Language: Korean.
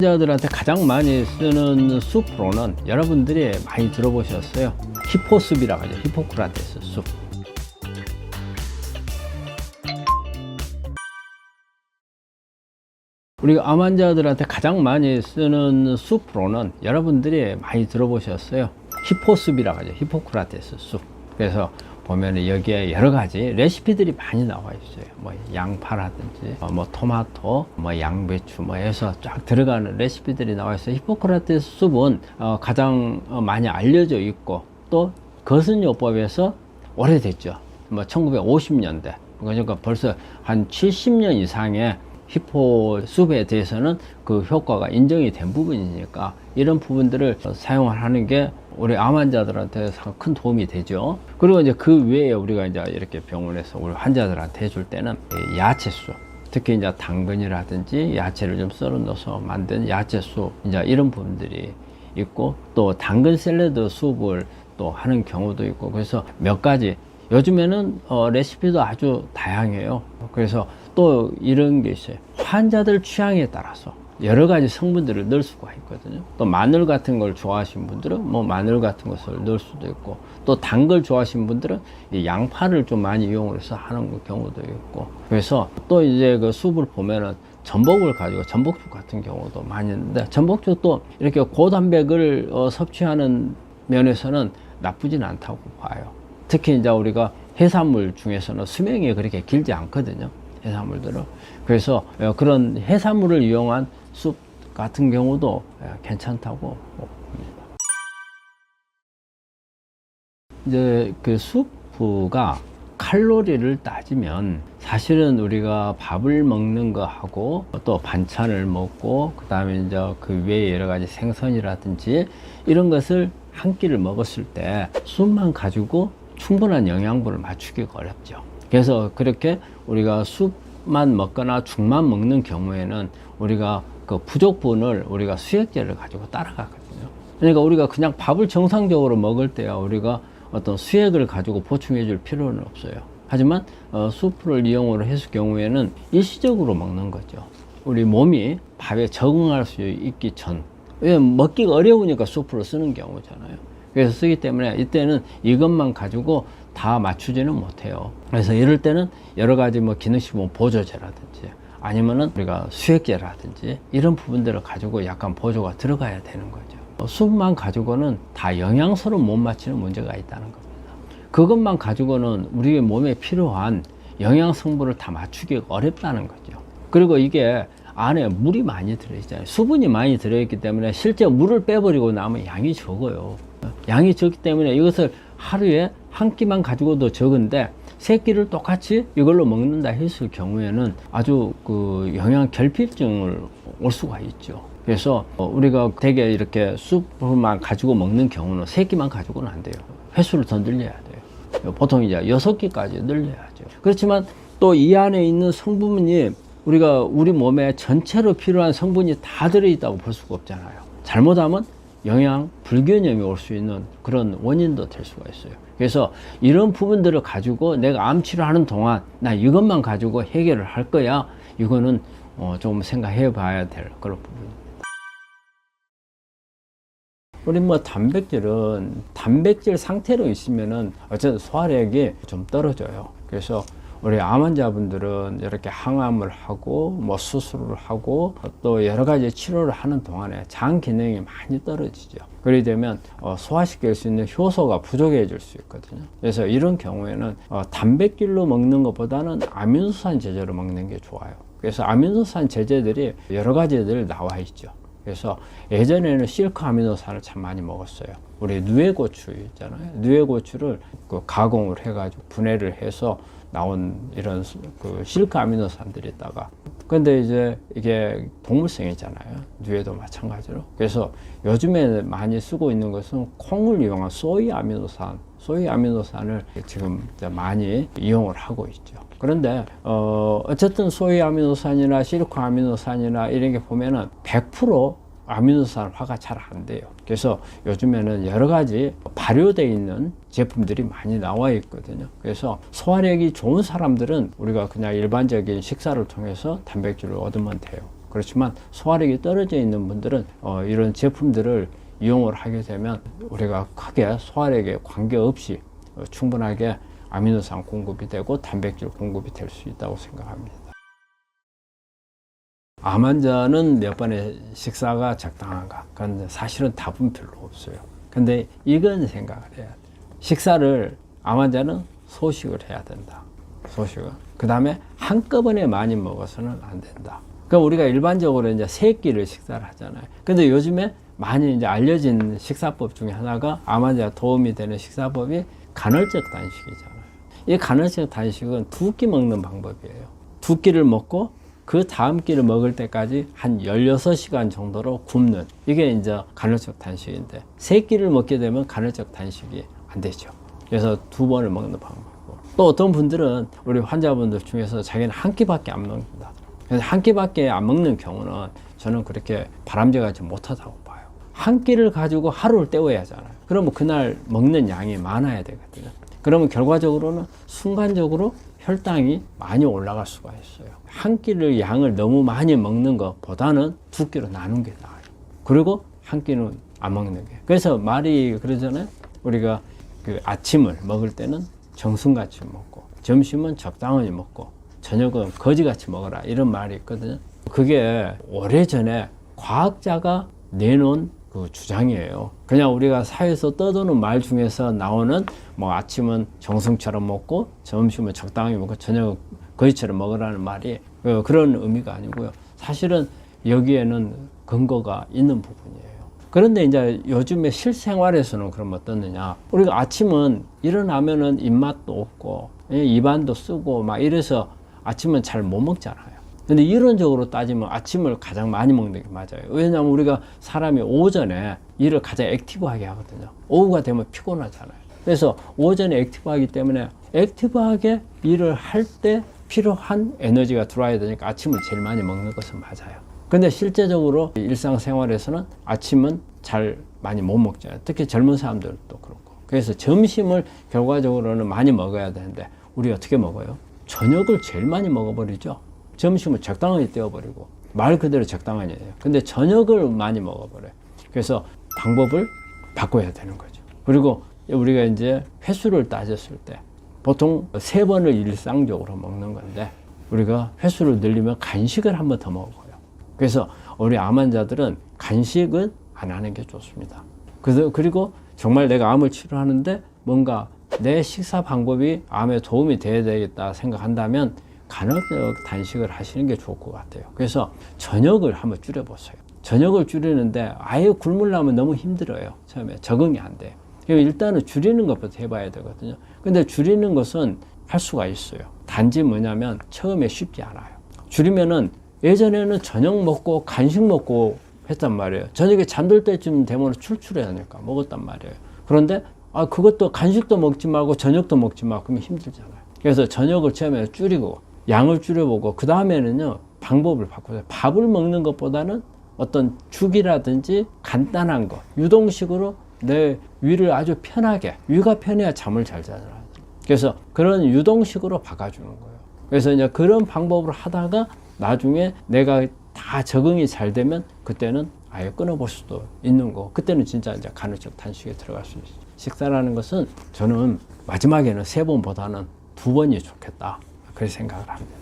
환자들한테 가장 많이 쓰는 숲으로는 여러분들이 많이 들어보셨어요. 히포숲이라고 하죠. 히포크라테스 숲. 우리가 암 환자들한테 가장 많이 쓰는 숲으로는 여러분들이 많이 들어보셨어요. 히포숲이라고 하죠. 히포크라테스 숲. 그래서 보면 여기에 여러 가지 레시피들이 많이 나와 있어요. 뭐 양파라든지 뭐 토마토, 뭐 양배추 뭐 해서 쫙 들어가는 레시피들이 나와 있어요. 히포크라테스 숲은 가장 많이 알려져 있고 또 거선요법에서 오래됐죠. 뭐 1950년대 그러니까 벌써 한 70년 이상의 히포숲에 대해서는 그 효과가 인정이 된 부분이니까 이런 부분들을 사용하는 게 우리 암 환자들한테 큰 도움이 되죠. 그리고 이제 그 외에 우리가 이제 이렇게 병원에서 우리 환자들한테 해줄 때는 야채수, 특히 이제 당근이라든지 야채를 좀 썰어 넣어서 만든 야채수, 이제 이런 부분들이 있고 또 당근 샐러드 수업을 또 하는 경우도 있고 그래서 몇 가지 요즘에는 레시피도 아주 다양해요. 그래서 또 이런 게 있어요. 환자들 취향에 따라서 여러 가지 성분들을 넣을 수가 있거든요. 또 마늘 같은 걸 좋아하시는 분들은 뭐 마늘 같은 것을 넣을 수도 있고 또 단 걸 좋아하시는 분들은 이 양파를 좀 많이 이용을 해서 하는 경우도 있고 그래서 또 이제 그 숲을 보면은 전복을 가지고 전복죽 같은 경우도 많이 있는데 전복죽도 이렇게 고단백을 섭취하는 면에서는 나쁘진 않다고 봐요. 특히 이제 우리가 해산물 중에서는 수명이 그렇게 길지 않거든요. 해산물들은. 그래서 그런 해산물을 이용한 숲 같은 경우도 괜찮다고 봅니다. 이제 그 수프가 칼로리를 따지면 사실은 우리가 밥을 먹는 거 하고 또 반찬을 먹고 그 다음에 이제 그 외에 여러 가지 생선이라든지 이런 것을 한 끼를 먹었을 때 숲만 가지고 충분한 영양분을 맞추기가 어렵죠. 그래서 그렇게 우리가 숲만 먹거나 죽만 먹는 경우에는 우리가 그 부족분을 우리가 수액제를 가지고 따라가거든요. 그러니까 우리가 그냥 밥을 정상적으로 먹을 때야 우리가 어떤 수액을 가지고 보충해 줄 필요는 없어요. 하지만 수프를 이용을 했을 경우에는 일시적으로 먹는 거죠. 우리 몸이 밥에 적응할 수 있기 전, 먹기가 어려우니까 수프를 쓰는 경우잖아요. 그래서 쓰기 때문에 이때는 이것만 가지고 다 맞추지는 못해요. 그래서 이럴 때는 여러 가지 뭐 기능식품 보조제라든지 아니면은 우리가 수액제라든지 이런 부분들을 가지고 약간 보조가 들어가야 되는 거죠. 숲만 가지고는 다 영양소를 못 맞추는 문제가 있다는 겁니다. 그것만 가지고는 우리 몸에 필요한 영양 성분을 다 맞추기가 어렵다는 거죠. 그리고 이게 안에 물이 많이 들어있잖아요. 수분이 많이 들어있기 때문에 실제 물을 빼버리고 나면 양이 적어요. 양이 적기 때문에 이것을 하루에 한 끼만 가지고도 적은데 세 끼를 똑같이 이걸로 먹는다 했을 경우에는 아주 그 영양 결핍증을 올 수가 있죠. 그래서 우리가 되게 이렇게 수프만 가지고 먹는 경우는 세 끼만 가지고는 안 돼요. 횟수를 더 늘려야 돼요. 보통 이제 6끼까지 늘려야죠. 그렇지만 또 이 안에 있는 성분이 우리가 우리 몸에 전체로 필요한 성분이 다 들어있다고 볼 수가 없잖아요. 잘못하면 영양 불균형이 올 수 있는 그런 원인도 될 수가 있어요. 그래서 이런 부분들을 가지고 내가 암 치료하는 동안 나 이것만 가지고 해결을 할 거야. 이거는 좀 생각해 봐야 될 그런 부분입니다. 우리 뭐 단백질은 단백질 상태로 있으면은 어쨌든 소화력이 좀 떨어져요. 그래서 우리 암 환자분들은 이렇게 항암을 하고 뭐 수술을 하고 또 여러 가지 치료를 하는 동안에 장 기능이 많이 떨어지죠. 그렇게 되면 소화시킬 수 있는 효소가 부족해질 수 있거든요. 그래서 이런 경우에는 단백질로 먹는 것보다는 아미노산 제제로 먹는 게 좋아요. 그래서 아미노산 제제들이 여러 가지들 나와 있죠. 그래서 예전에는 실크 아미노산을 참 많이 먹었어요. 우리 누에고추 있잖아요. 누에고추를 그 가공을 해가지고 분해를 해서 나온 이런 그 실크 아미노산들이 있다가 근데 이제 이게 동물성이잖아요. 누에도 마찬가지로. 그래서 요즘에 많이 쓰고 있는 것은 콩을 이용한 소이 아미노산을 지금 많이 이용을 하고 있죠. 그런데 어쨌든 소이 아미노산이나 실크 아미노산이나 이런 게 보면은 100% 아미노산화가 잘 안 돼요. 그래서 요즘에는 여러 가지 발효되어 있는 제품들이 많이 나와 있거든요. 그래서 소화력이 좋은 사람들은 우리가 그냥 일반적인 식사를 통해서 단백질을 얻으면 돼요. 그렇지만 소화력이 떨어져 있는 분들은 이런 제품들을 이용을 하게 되면 우리가 크게 소화력에 관계없이 충분하게 아미노산 공급이 되고 단백질 공급이 될 수 있다고 생각합니다. 암 환자는 몇 번의 식사가 적당한가? 그런데 사실은 답은 별로 없어요. 근데 이건 생각을 해야 돼요. 식사를 암 환자는 소식을 해야 된다. 소식을. 그 다음에 한꺼번에 많이 먹어서는 안 된다. 그러니까 우리가 일반적으로 이제 세 끼를 식사를 하잖아요. 근데 요즘에 많이 이제 알려진 식사법 중에 하나가 암 환자에 도움이 되는 식사법이 간헐적 단식이잖아요. 이 간헐적 단식은 두 끼 먹는 방법이에요. 두 끼를 먹고 그 다음 끼를 먹을 때까지 한 16시간 정도로 굶는, 이게 이제 간헐적 단식인데, 세 끼를 먹게 되면 간헐적 단식이 안 되죠. 그래서 두 번을 먹는 방법이고, 또 어떤 분들은 우리 환자분들 중에서 자기는 한 끼밖에 안 먹는다. 그래서 한 끼밖에 안 먹는 경우는 저는 그렇게 바람직하지 못하다고 봐요. 한 끼를 가지고 하루를 때워야 하잖아요. 그러면 그날 먹는 양이 많아야 되거든요. 그러면 결과적으로는 순간적으로 혈당이 많이 올라갈 수가 있어요. 한 끼를 양을 너무 많이 먹는 것보다는 두 끼로 나눈 게 나아요. 그리고 한 끼는 안 먹는 게. 그래서 말이 그러잖아요. 우리가 그 아침을 먹을 때는 정승같이 먹고, 점심은 적당히 먹고, 저녁은 거지같이 먹어라, 이런 말이 있거든요. 그게 오래전에 과학자가 내놓은 그 주장이에요. 그냥 우리가 사회에서 떠도는 말 중에서 나오는 뭐 아침은 정승처럼 먹고 점심은 적당히 먹고 저녁은 거지처럼 먹으라는 말이 그런 의미가 아니고요. 사실은 여기에는 근거가 있는 부분이에요. 그런데 이제 요즘에 실생활에서는 그럼 어떻느냐. 우리가 아침은 일어나면은 입맛도 없고 입안도 쓰고 막 이래서 아침은 잘 못 먹잖아요. 근데 이론적으로 따지면 아침을 가장 많이 먹는 게 맞아요. 왜냐하면 우리가 사람이 오전에 일을 가장 액티브하게 하거든요. 오후가 되면 피곤하잖아요. 그래서 오전에 액티브하기 때문에 액티브하게 일을 할 때 필요한 에너지가 들어와야 되니까 아침을 제일 많이 먹는 것은 맞아요. 근데 실제적으로 일상생활에서는 아침은 잘 많이 못 먹잖아요. 특히 젊은 사람들도 그렇고. 그래서 점심을 결과적으로는 많이 먹어야 되는데 우리 어떻게 먹어요? 저녁을 제일 많이 먹어버리죠. 점심을 적당히 떼어버리고, 말 그대로 적당하니 해요. 근데 저녁을 많이 먹어버려요. 그래서 방법을 바꿔야 되는 거죠. 그리고 우리가 이제 횟수를 따졌을 때 보통 3번을 일상적으로 먹는 건데 우리가 횟수를 늘리면 간식을 한 번 더 먹어요. 그래서 우리 암 환자들은 간식은 안 하는 게 좋습니다. 그리고 정말 내가 암을 치료하는데 뭔가 내 식사 방법이 암에 도움이 돼야 되겠다 생각한다면 간헐적 단식을 하시는 게 좋을 것 같아요. 그래서 저녁을 한번 줄여보세요. 저녁을 줄이는데 아예 굶으려면 너무 힘들어요. 처음에 적응이 안 돼요. 일단은 줄이는 것부터 해봐야 되거든요. 근데 줄이는 것은 할 수가 있어요. 단지 뭐냐면 처음에 쉽지 않아요. 줄이면은 예전에는 저녁 먹고 간식 먹고 했단 말이에요. 저녁에 잠들 때쯤 되면 출출해하니까 먹었단 말이에요. 그런데 그것도 간식도 먹지 말고 저녁도 먹지 마. 그러면 힘들잖아요. 그래서 저녁을 처음에 줄이고 양을 줄여보고 그 다음에는요 방법을 바꾸세요. 밥을 먹는 것보다는 어떤 죽이라든지 간단한 거 유동식으로 내 위를 아주 편하게, 위가 편해야 잠을 잘 자잖아요. 그래서 그런 유동식으로 바꿔주는 거예요. 그래서 이제 그런 방법으로 하다가 나중에 내가 다 적응이 잘 되면 그때는 아예 끊어볼 수도 있는 거. 그때는 진짜 이제 간헐적 단식에 들어갈 수 있어요. 식사라는 것은 저는 마지막에는 3번보다는 2번이 좋겠다. 그렇게 생각을 합니다.